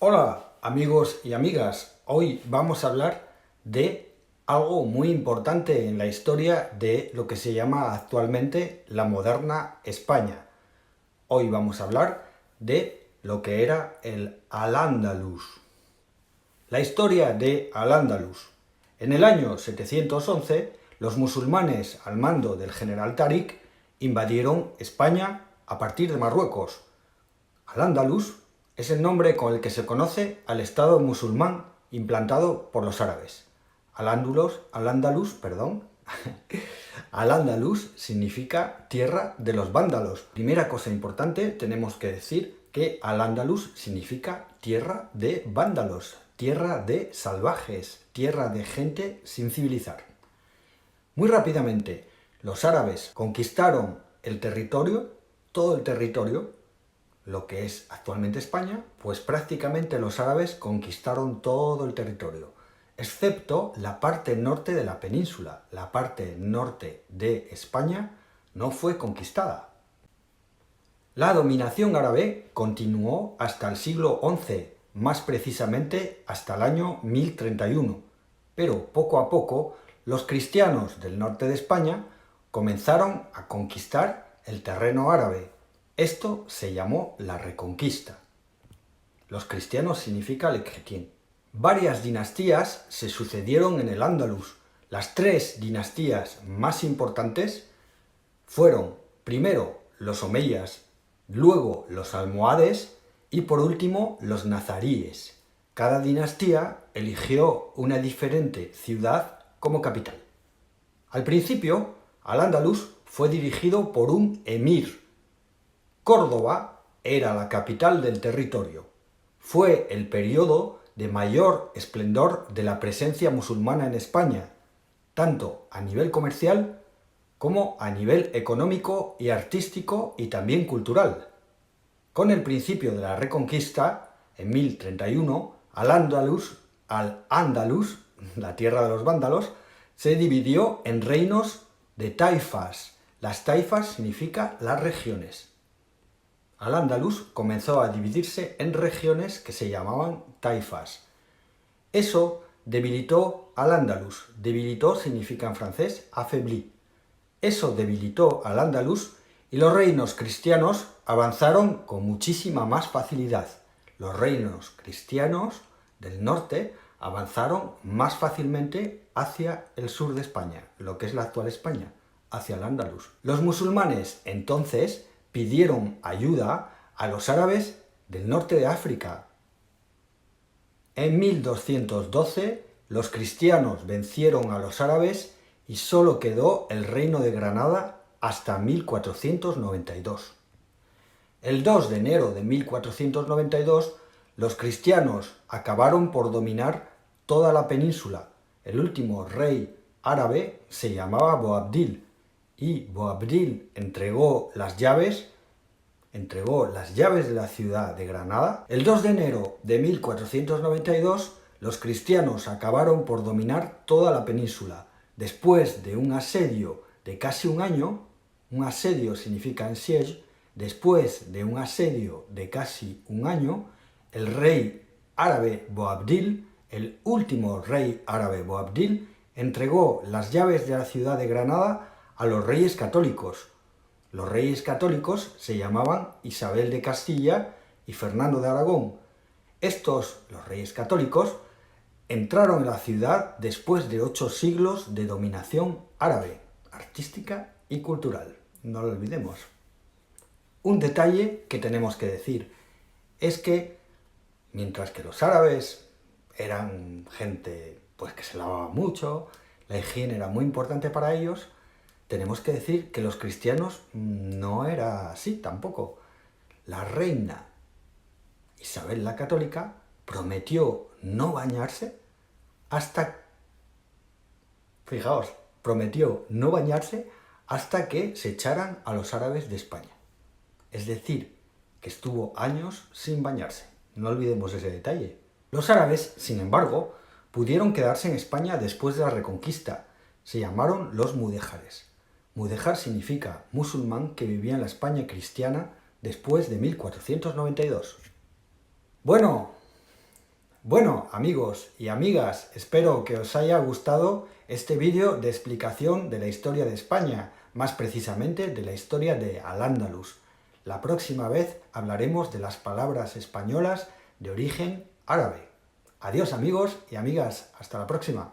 Hola amigos y amigas, hoy vamos a hablar de algo muy importante en la historia de lo que se llama actualmente la moderna España. Hoy vamos a hablar de lo que era el Al-Ándalus. La historia de Al-Ándalus. En el año 711, los musulmanes al mando del general Tarik invadieron España a partir de Marruecos. Al-Ándalus es el nombre con el que se conoce al Estado musulmán implantado por los árabes. Al-Ándalus significa tierra de los vándalos. Primera cosa importante, tenemos que decir que Al-Ándalus significa tierra de vándalos, tierra de salvajes, tierra de gente sin civilizar. Muy rápidamente, los árabes conquistaron el territorio, todo el territorio, lo que es actualmente España, pues prácticamente los árabes conquistaron todo el territorio, excepto la parte norte de la península. La parte norte de España no fue conquistada. La dominación árabe continuó hasta el siglo XI, más precisamente hasta el año 1031, pero poco a poco los cristianos del norte de España comenzaron a conquistar el terreno árabe. Esto se llamó la Reconquista. Los cristianos significa les chrétiens. Varias dinastías se sucedieron en el Andalus. Las tres dinastías más importantes fueron primero los omeyas, luego los almohades y por último los nazaríes. Cada dinastía eligió una diferente ciudad como capital. Al principio, Al-Ándalus fue dirigido por un emir. Córdoba era la capital del territorio. Fue el periodo de mayor esplendor de la presencia musulmana en España, tanto a nivel comercial como a nivel económico y artístico y también cultural. Con el principio de la Reconquista, en 1031, Al-Ándalus, la tierra de los vándalos, se dividió en reinos de taifas. Las taifas significa las regiones. Al-Ándalus comenzó a dividirse en regiones que se llamaban taifas. Eso debilitó Al-Ándalus. Debilitó significa en francés affaibli. Eso debilitó Al-Ándalus y los reinos cristianos avanzaron con muchísima más facilidad. Los reinos cristianos del norte avanzaron más fácilmente hacia el sur de España, lo que es la actual España, hacia Al-Ándalus. Los musulmanes entonces pidieron ayuda a los árabes del norte de África. En 1212 los cristianos vencieron a los árabes y solo quedó el reino de Granada hasta 1492. El 2 de enero de 1492 los cristianos acabaron por dominar toda la península. El último rey árabe se llamaba Boabdil y Boabdil entregó las llaves de la ciudad de Granada. El 2 de enero de 1492 los cristianos acabaron por dominar toda la península. Después de un asedio de casi un año, un asedio significa un siege, después de un asedio de casi un año, el rey árabe Boabdil, el último rey árabe Boabdil, entregó las llaves de la ciudad de Granada a los reyes católicos. Los reyes católicos se llamaban Isabel de Castilla y Fernando de Aragón. Los reyes católicos, entraron en la ciudad después de 8 siglos de dominación árabe, artística y cultural. No lo olvidemos. Un detalle que tenemos que decir es que, mientras que los árabes eran gente pues que se lavaba mucho, la higiene era muy importante para ellos, tenemos que decir que los cristianos no era así tampoco. La reina Isabel la Católica prometió no bañarse hasta que se echaran a los árabes de España. Es decir, que estuvo años sin bañarse. No olvidemos ese detalle. Los árabes, sin embargo, pudieron quedarse en España después de la Reconquista. Se llamaron los mudéjares. Mudéjar significa musulmán que vivía en la España cristiana después de 1492. Bueno, Bueno, amigos y amigas, espero que os haya gustado este vídeo de explicación de la historia de España, más precisamente de la historia de Al-Ándalus. La próxima vez hablaremos de las palabras españolas de origen árabe. Adiós amigos y amigas, hasta la próxima.